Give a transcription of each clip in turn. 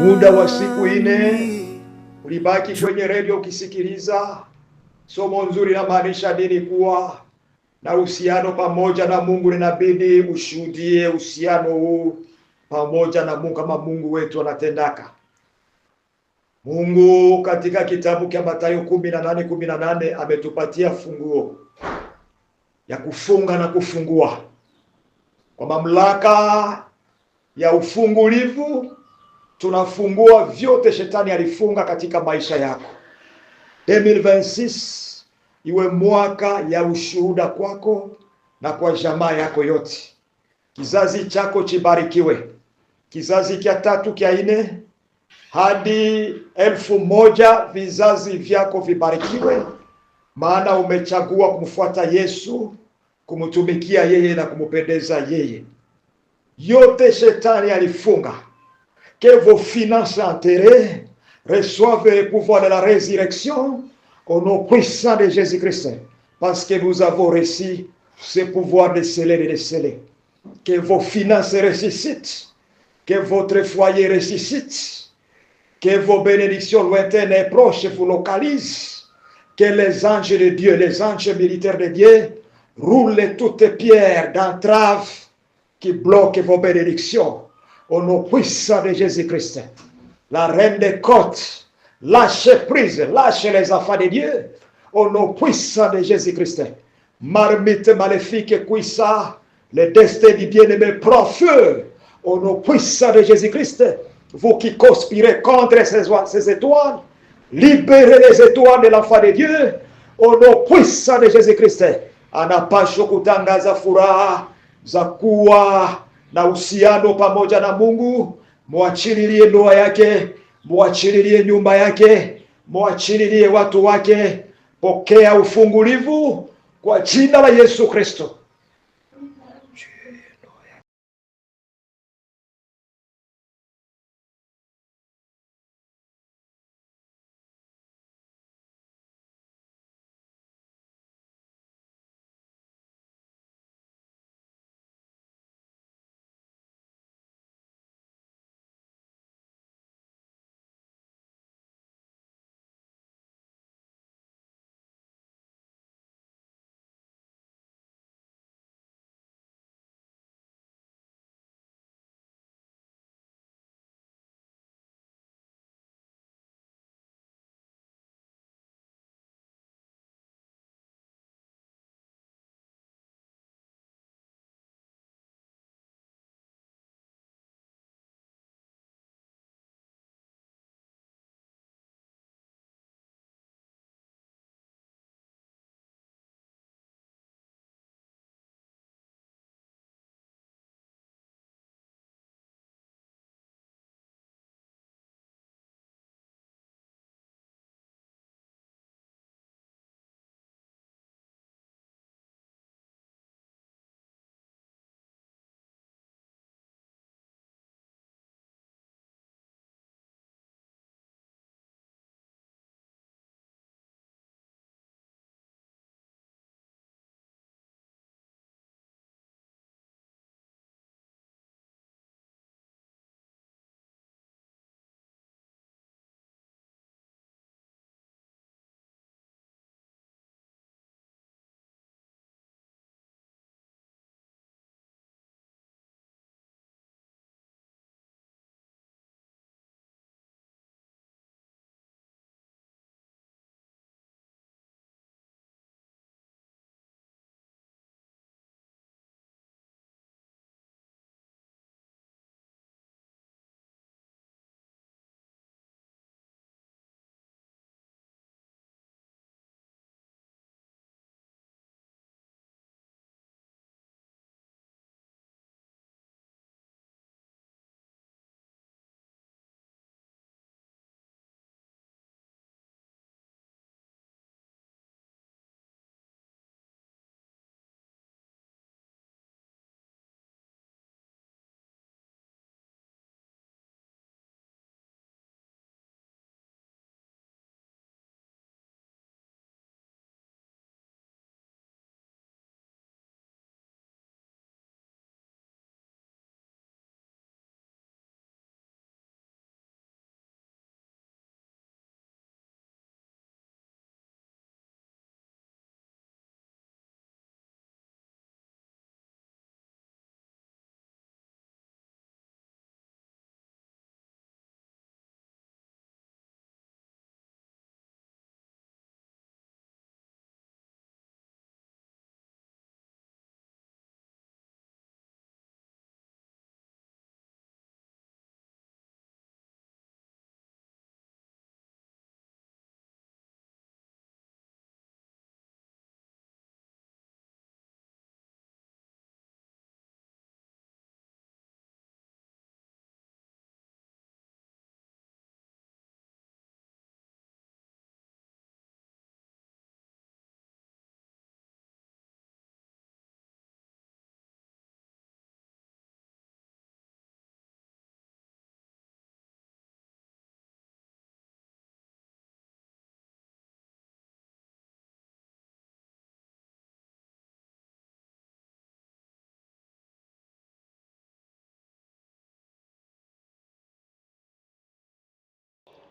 Muda wa siku ine ulibaki kwenye redio ukisikiliza somo nzuri, na maanisha nini? Kuwa na uhusiano pamoja na Mungu. Linabidi ushuhudie uhusiano huu pamoja na Mungu, kama Mungu wetu anatendaka. Mungu katika kitabu cha Mathayo 18:18 ametupatia funguo ya kufunga na kufungua. Kwa mamlaka ya ufungulivu tunafungua vyote shetani alifunga katika maisha yako. 2026 iwe mwaka ya ushuhuda kwako na kwa jamaa yako yote. Kizazi chako chibarikiwe. Kizazi kia 3 kia 4 hadi 1000 vizazi vyako vibarikiwe, maana umechagua kumfuata Yesu, kumtumikia yeye na kumpendeza yeye. Yote shetani alifunga, que vos finances enterrées reçoivent le pouvoir de la résurrection au nom puissant de Jésus-Christ, parce que nous avons reçu ce pouvoir de sceller et de sceller. Que vos finances ressuscitent, que votre foyer ressuscite, que vos bénédictions lointaines et proches vous localisent, que les anges de Dieu, les anges militaires de Dieu, roulent toutes pierres d'entrave qui bloquent vos bénédictions. Au nom puissant de Jésus-Christ, la reine des côtes, lâche prise, lâche les enfants de Dieu. Au nom puissant de Jésus-Christ, marmite maléfique, cuissa, le destin du bien-aimé prend feu. Au nom puissant de Jésus-Christ, vous qui conspirez contre ces étoiles, libérez les étoiles de l'enfant de Dieu. Au nom puissant de Jésus-Christ, anapaswa kutangaza furaha za kuwa na uhusiano pamoja na Mungu. Muachililie ndoa yake, muachililie nyumba yake, muachililie watu wake. Pokea ufungulivu kwa jina la Yesu Kristo.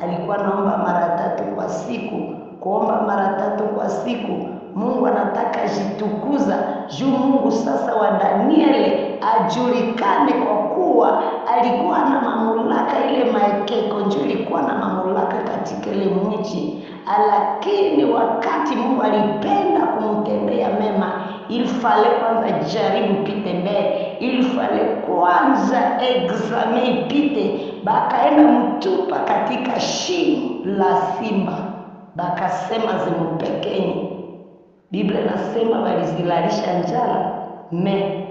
alikuwa naomba mara 3 kwa siku. Kuomba mara 3 kwa siku, Mungu anataka jitukuza juu Mungu sasa wa Danieli ajulikane, kwa kuwa alikuwa na mamlaka. Ile maekeko njoo ilikuwa na mamlaka katika ile mji, lakini wakati Mungu alipenda kumtendea mema, ilifale kwanza jaribu pite mbele, ilifale kwanza examen ipite. Bakaenda mtupa katika shimo la simba, bakasema zimupekenye. Biblia nasema walizilalisha njala,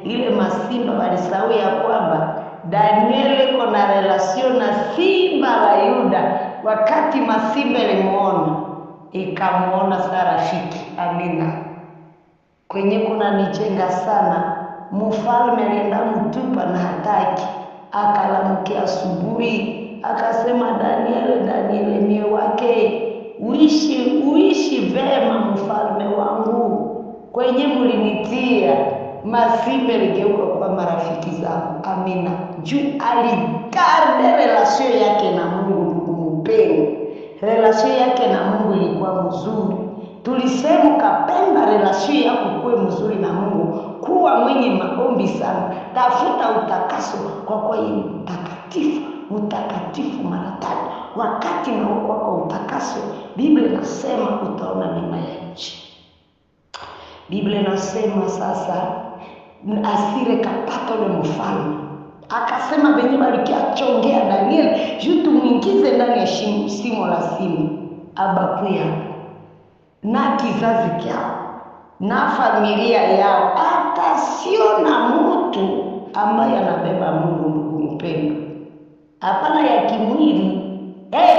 ile masimba walisahau ya kwamba Danieli iko na relasio na simba la Yuda. Wakati masimba ilimuona, ikamuona sa rafiki. Amina. Kwenye kuna nijenga sana, mfalme alienda mtupa na hataki, akalamukia asubuhi, akasema Danieli mie wake, uishi vema mfalme wangu, kwenye mulinitia masimba ligeuka kwa marafiki zangu. Amina. Juu aligarde relasio yake na Mungu. Ndugu mpendwa, relasio yake na Mungu ilikuwa mzuri. Tulisema kapenda relasio yako kuwe mzuri na Mungu, kuwa mwenye maombi sana, tafuta utakaso, kwa kuwa yeye mtakatifu mara 3. Wakati na kwa utakaso, Biblia inasema utaona mema ya nchi. Biblia inasema sasa asire kapata ule mfalme, akasema benye balikiachongea Danieli juu tumuingize ndani ya shimo la simba, abakuya na kizazi kyao na familia yao, hata sio na mtu ambaye anabeba Mungu. Ndugu mpendwa, hapana ya kimwili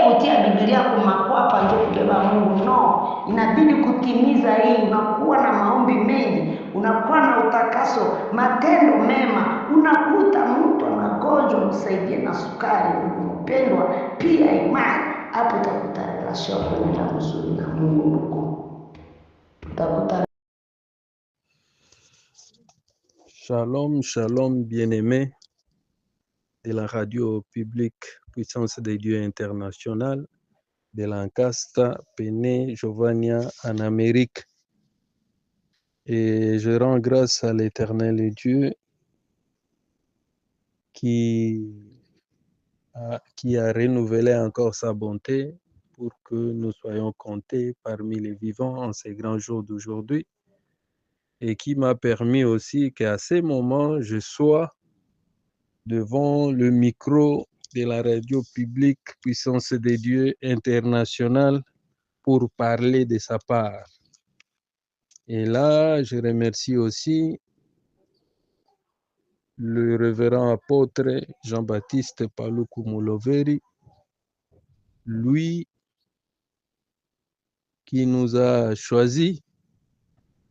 kutia Biblia kumakwapa ndio kubeba Mungu. No, inabidi kutimiza hii. Unakuwa na maombi mengi, unakuwa na utakaso, matendo mema. Unakuta mtu anagonjwa, msaidie na sukari. Ndugu mpendwa, pia imani, hapo utakuta relasio kwenda mzuri na Mungu. Ndugu, utakuta. Shalom, shalom, bien-aimés de la radio publique Puissance de Dieu International, de Lancaster, Pennsylvania, en Amérique. Et je rends grâce à l'Éternel Dieu qui a renouvelé encore sa bonté pour que nous soyons comptés parmi les vivants en ces grands jours d'aujourd'hui, et qui m'a permis aussi qu'à ces moments, je sois devant le micro de la radio publique Puissance de Dieu International pour parler de sa part. Et là, je remercie aussi le révérend apôtre Jean-Baptiste Paluku Mouloveri, lui qui nous a choisis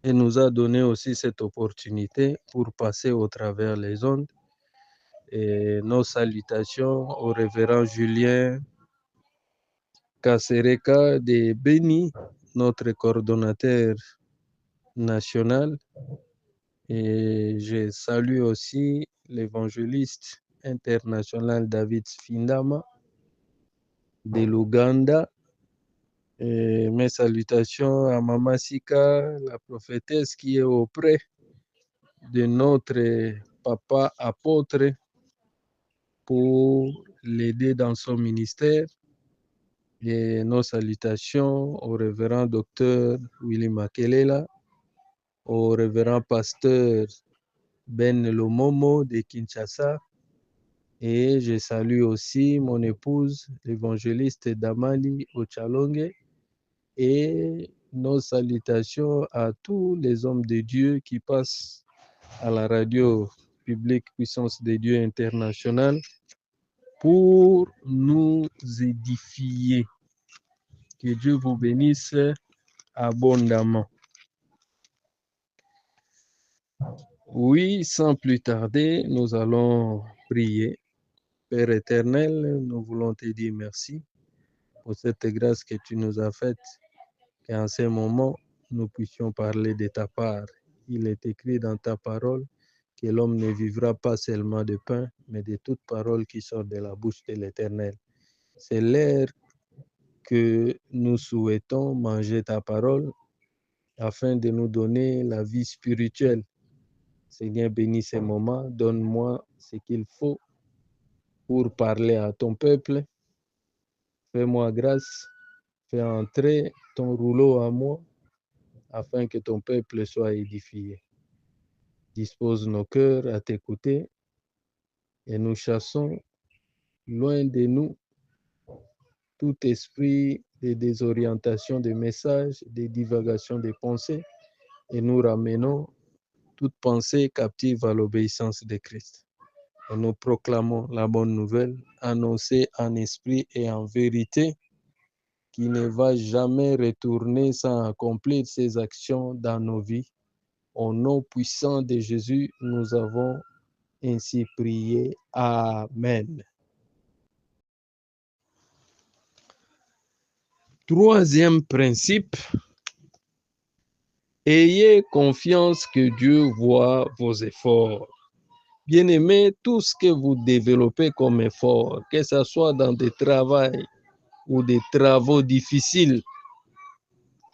et nous a donné aussi cette opportunité pour passer au travers les ondes. Et nos salutations au révérend Julien Kasereka de Beni, notre coordonnateur national. Et je salue aussi l'évangéliste international David Findama de l'Ouganda. Et mes salutations à Mama Sika, la prophétesse qui est auprès de notre papa apôtre pour l'aider dans son ministère. Et nos salutations au révérend docteur Willy Makelela, au révérend pasteur Ben Lomomo de Kinshasa. Et je salue aussi mon épouse, l'évangéliste Damali Ochalonge. Et nos salutations à tous les hommes de Dieu qui passent à la radio publique Puissance de Dieu International pour nous édifier. Que Dieu vous bénisse abondamment. Oui, sans plus tarder, nous allons prier. Père éternel, nous voulons te dire merci pour cette grâce que tu nous as faite, qu'en ce moment, nous puissions parler de ta part. Il est écrit dans ta parole que l'homme ne vivra pas seulement de pain, mais de toute parole qui sort de la bouche de l'Éternel. C'est l'heure que nous souhaitons manger ta parole afin de nous donner la vie spirituelle. Seigneur, bénis ces moments, donne-moi ce qu'il faut pour parler à ton peuple. Fais-moi grâce, fais entrer ton rouleau à moi afin que ton peuple soit édifié. Dispose nos cœurs à t'écouter et nous chassons loin de nous tout esprit de désorientation des messages, de divagation des pensées et nous ramenons toute pensée captive à l'obéissance de Christ. Et nous proclamons la bonne nouvelle, annoncée en esprit et en vérité, qui ne va jamais retourner sans accomplir ses actions dans nos vies. Au nom puissant de Jésus, nous avons ainsi prié. Amen. Troisième principe, ayez confiance que Dieu voit vos efforts. Bien-aimés, tout ce que vous développez comme effort, que ce soit dans des travaux ou des travaux difficiles,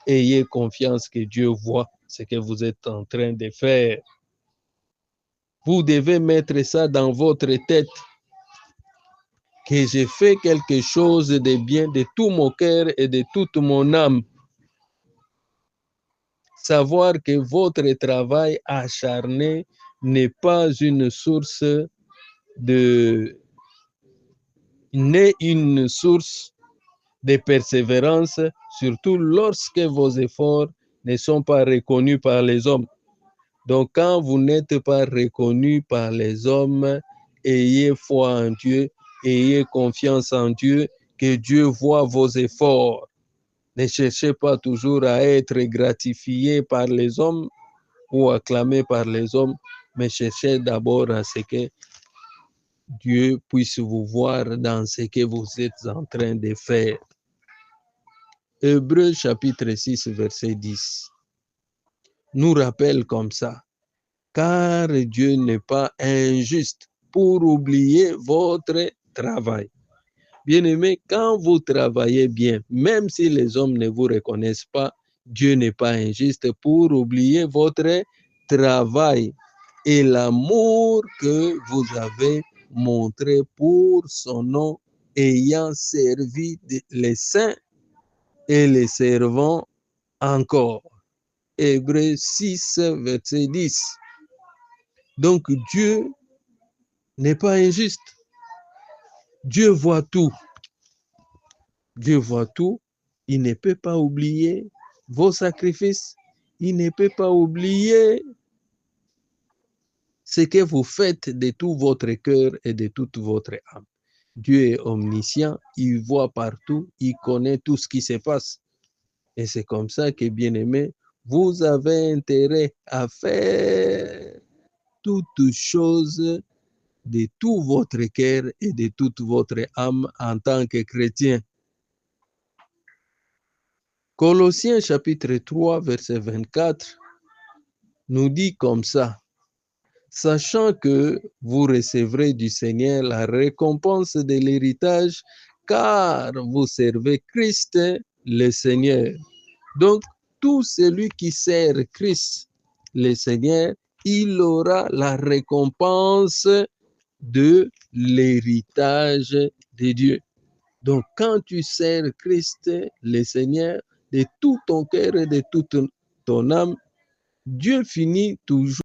ayez confiance que Dieu voit ce que vous êtes en train de faire. Vous devez mettre ça dans votre tête, que j'ai fait quelque chose de bien de tout mon cœur et de toute mon âme. Savoir que votre travail acharné n'est pas une source de persévérance, surtout lorsque vos efforts ne sont pas reconnus par les hommes. Donc, quand vous n'êtes pas reconnu par les hommes, ayez foi en Dieu, ayez confiance en Dieu, que Dieu voit vos efforts. Ne cherchez pas toujours à être gratifié par les hommes ou acclamé par les hommes, mais cherchez d'abord à ce que Dieu puisse vous voir dans ce que vous êtes en train de faire. Hébreux chapitre 6, verset 10 nous rappelle comme ça. Car Dieu n'est pas injuste pour oublier votre travail. Bien-aimés, quand vous travaillez bien, même si les hommes ne vous reconnaissent pas, Dieu n'est pas injuste pour oublier votre travail et l'amour que vous avez montré pour son nom, ayant servi les saints et les servants encore. Hébreux 6, verset 10. Donc Dieu n'est pas injuste. Dieu voit tout. Dieu voit tout. Il ne peut pas oublier vos sacrifices. Il ne peut pas oublier ce que vous faites de tout votre cœur et de toute votre âme. Dieu est omniscient. Il voit partout. Il connaît tout ce qui se passe. Et c'est comme ça que, bien-aimés, vous avez intérêt à faire toutes choses de tout votre cœur et de toute votre âme en tant que chrétien. Colossiens chapitre 3, verset 24 nous dit comme ça, sachant que vous recevrez du Seigneur la récompense de l'héritage, car vous servez Christ le Seigneur. Donc, tout celui qui sert Christ le Seigneur, il aura la récompense de l'héritage de Dieu. Donc, quand tu sers Christ, le Seigneur, de tout ton cœur et de toute ton âme, Dieu finit toujours